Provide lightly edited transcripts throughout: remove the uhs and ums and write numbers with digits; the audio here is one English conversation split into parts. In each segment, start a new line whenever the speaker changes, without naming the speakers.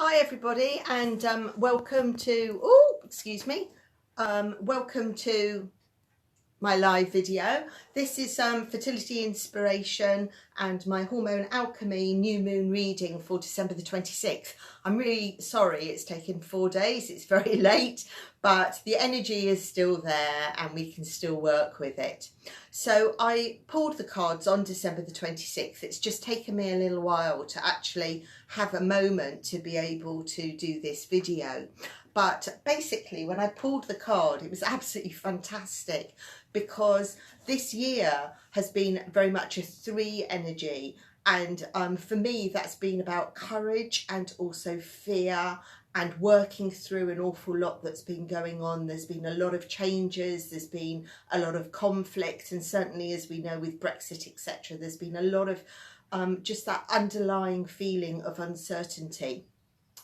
Hi everybody, and welcome to, welcome to my live video. This is fertility inspiration and my hormone alchemy new moon reading for December the 26th. I'm really sorry it's taken 4 days, it's very late, but the energy is still there and we can still work with it. So I pulled the cards on December the 26th. It's just taken me a little while to actually have a moment to be able to do this video. But basically when I pulled the card, it was absolutely fantastic because this year has been very much a 3 energy, and for me that's been about courage and also fear and working through an awful lot that's been going on. There's been a lot of changes, there's been a lot of conflict, and certainly as we know with Brexit etc, there's been a lot of just that underlying feeling of uncertainty.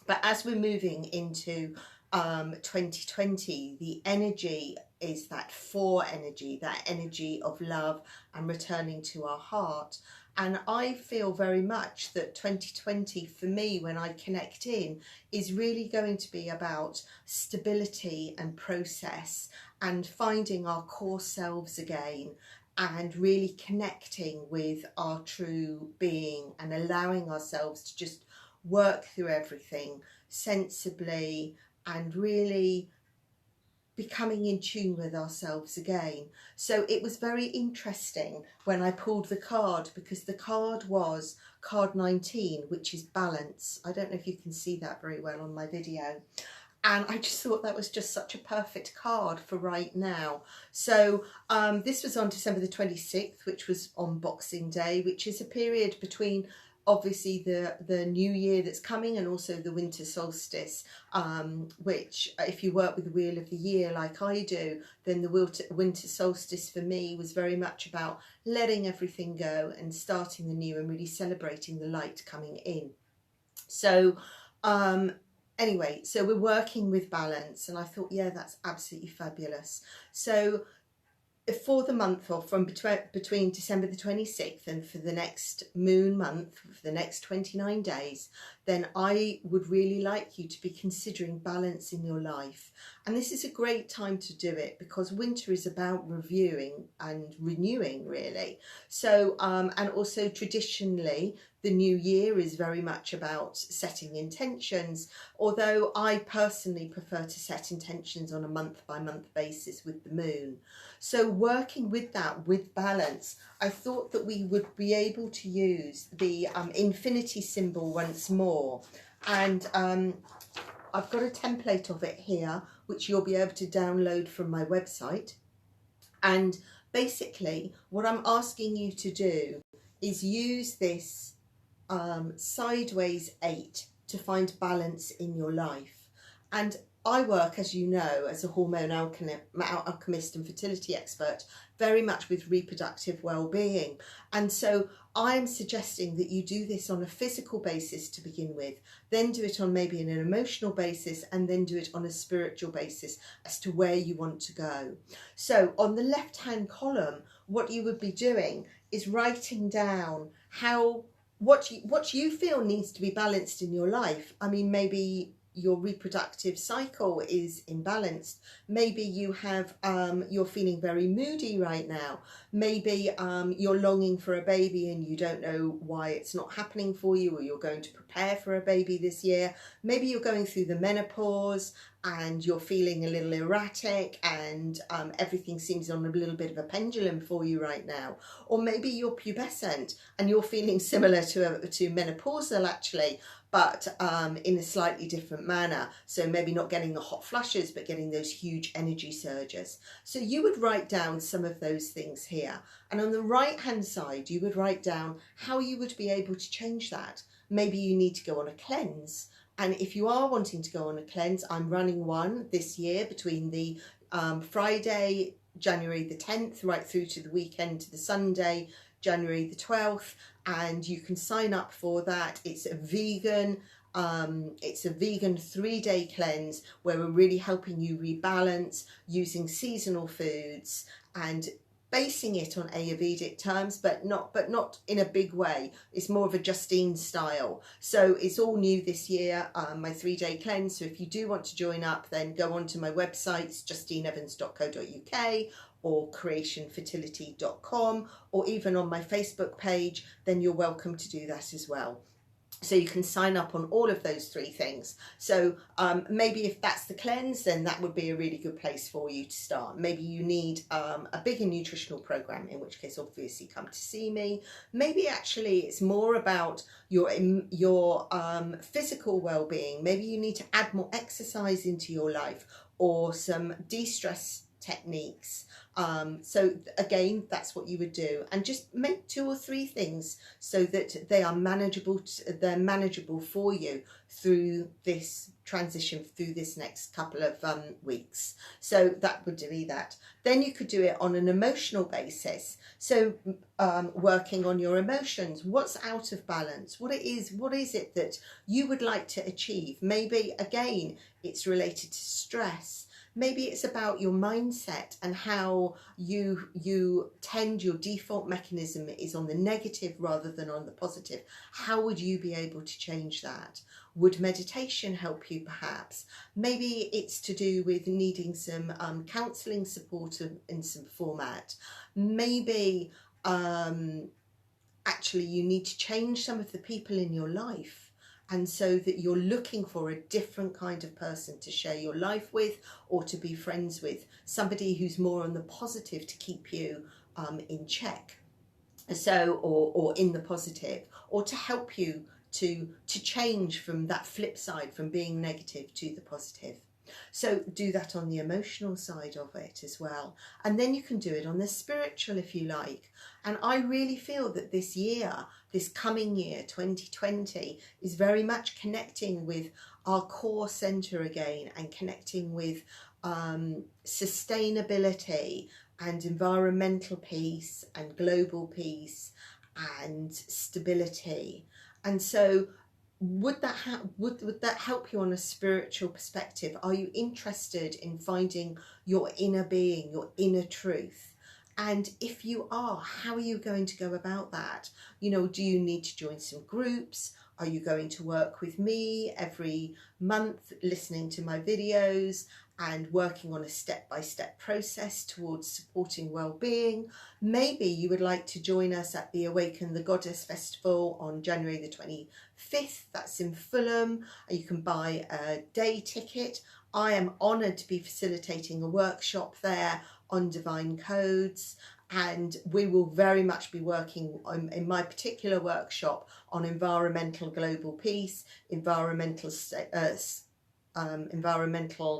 But as we're moving into 2020, the energy is that 4 energy, that energy of love and returning to our heart. And I feel very much that 2020 for me, when I connect in, is really going to be about stability and process and finding our core selves again and really connecting with our true being and allowing ourselves to just work through everything sensibly and really becoming in tune with ourselves again. So it was very interesting when I pulled the card, because the card was card 19, which is balance. I don't know if you can see that very well on my video. And I just thought that was just such a perfect card for right now. So this was on December the 26th, which was on Boxing Day, which is a period between obviously the new year that's coming and also the winter solstice, which if you work with the wheel of the year like I do, then the winter solstice for me was very much about letting everything go and starting the new and really celebrating the light coming in. So anyway, so we're working with balance, and I thought, yeah, that's absolutely fabulous. So for the month, or from between December the 26th and for the next moon month, for the next 29 days, then I would really like you to be considering balance in your life. And this is a great time to do it because winter is about reviewing and renewing, really. So and also traditionally the new year is very much about setting intentions, although I personally prefer to set intentions on a month by month basis with the moon. So working with that, with balance, I thought that we would be able to use the infinity symbol once more. And I've got a template of it here, which you'll be able to download from my website. And basically what I'm asking you to do is use this sideways 8 to find balance in your life. And I work, as you know, as a hormone alchemist and fertility expert, very much with reproductive well-being. And so I'm suggesting that you do this on a physical basis to begin with, then do it on maybe an emotional basis, and then do it on a spiritual basis as to where you want to go. So on the left-hand column, what you would be doing is writing down what you feel needs to be balanced in your life. I mean, maybe your reproductive cycle is imbalanced. Maybe you have you're feeling very moody right now. Maybe you're longing for a baby and you don't know why it's not happening for you, or you're going to prepare for a baby this year. Maybe you're going through the menopause and you're feeling a little erratic and everything seems on a little bit of a pendulum for you right now. Or maybe you're pubescent and you're feeling similar to menopausal actually, but in a slightly different manner. So maybe not getting the hot flushes, but getting those huge energy surges. So you would write down some of those things here. And on the right hand side, you would write down how you would be able to change that. Maybe you need to go on a cleanse. And if you are wanting to go on a cleanse, I'm running one this year between the Friday, January the 10th, right through to the weekend to the Sunday, January the 12th. And you can sign up for that. It's a vegan 3-day cleanse where we're really helping you rebalance using seasonal foods and basing it on Ayurvedic terms, but not in a big way. It's more of a Justine style. So it's all new this year, my 3-day cleanse. So if you do want to join up, then go onto my websites, justineevans.co.uk or creationfertility.com, or even on my Facebook page, then you're welcome to do that as well. So you can sign up on all of those 3 things. So maybe if that's the cleanse, then that would be a really good place for you to start. Maybe you need a bigger nutritional program, in which case obviously come to see me. Maybe actually it's more about your physical well-being. Maybe you need to add more exercise into your life, or some de-stress techniques. So again, that's what you would do, and just make 2 or 3 things so that they are manageable. They're manageable for you through this transition, through this next couple of weeks. So that would be that. Then you could do it on an emotional basis. So working on your emotions. What's out of balance? What is it that you would like to achieve? Maybe again, it's related to stress. Maybe it's about your mindset and how you tend, your default mechanism is on the negative rather than on the positive. How would you be able to change that? Would meditation help you perhaps? Maybe it's to do with needing some counselling support in some format. Maybe actually you need to change some of the people in your life. And so that you're looking for a different kind of person to share your life with, or to be friends with, somebody who's more on the positive to keep you in check. So, or in the positive, or to help you to change from that flip side, from being negative to the positive. So do that on the emotional side of it as well. And then you can do it on the spiritual if you like. And I really feel that this year, this coming year, 2020, is very much connecting with our core centre again, and connecting with sustainability and environmental peace and global peace and stability. And so would that help you on a spiritual perspective? Are you interested in finding your inner being, your inner truth? And if you are, how are you going to go about that? You know, do you need to join some groups? Are you going to work with me every month, listening to my videos and working on a step-by-step process towards supporting well-being? Maybe you would like to join us at the Awaken the Goddess Festival on January the 25th. That's in Fulham. You can buy a day ticket. I am honoured to be facilitating a workshop there on divine codes, and we will very much be working on, in my particular workshop, on environmental global peace, environmental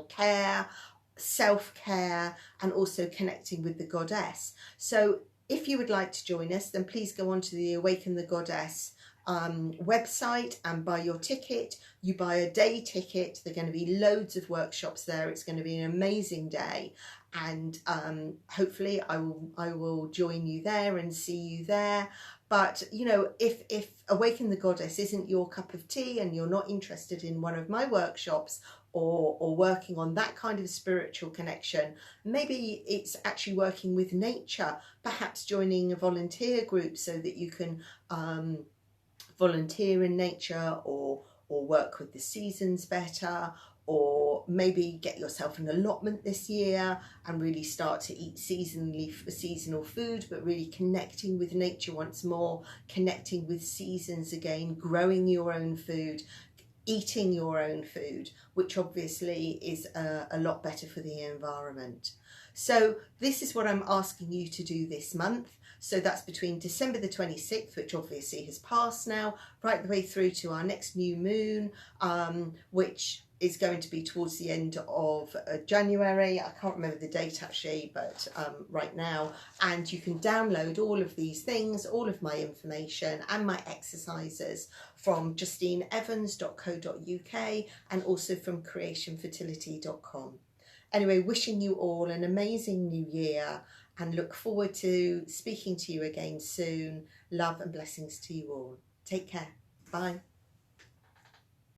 care, self-care, and also connecting with the goddess. So if you would like to join us, then please go on to the Awaken the Goddess website and buy your ticket. You buy a day ticket. There are going to be loads of workshops there. It's going to be an amazing day, and hopefully I will join you there and see you there. But you know, if Awaken the Goddess isn't your cup of tea and you're not interested in one of my workshops or working on that kind of spiritual connection, maybe it's actually working with nature, perhaps joining a volunteer group so that you can volunteer in nature, or work with the seasons better, or maybe get yourself an allotment this year and really start to eat seasonal food, but really connecting with nature once more, connecting with seasons again, growing your own food, eating your own food, which obviously is a lot better for the environment. So this is what I'm asking you to do this month. So that's between December the 26th, which obviously has passed now, right the way through to our next new moon, which is going to be towards the end of January. I can't remember the date actually, but right now. And you can download all of these things, all of my information and my exercises from justineevans.co.uk and also from creationfertility.com. Anyway, wishing you all an amazing new year, and look forward to speaking to you again soon. Love and blessings to you all. Take care. Bye.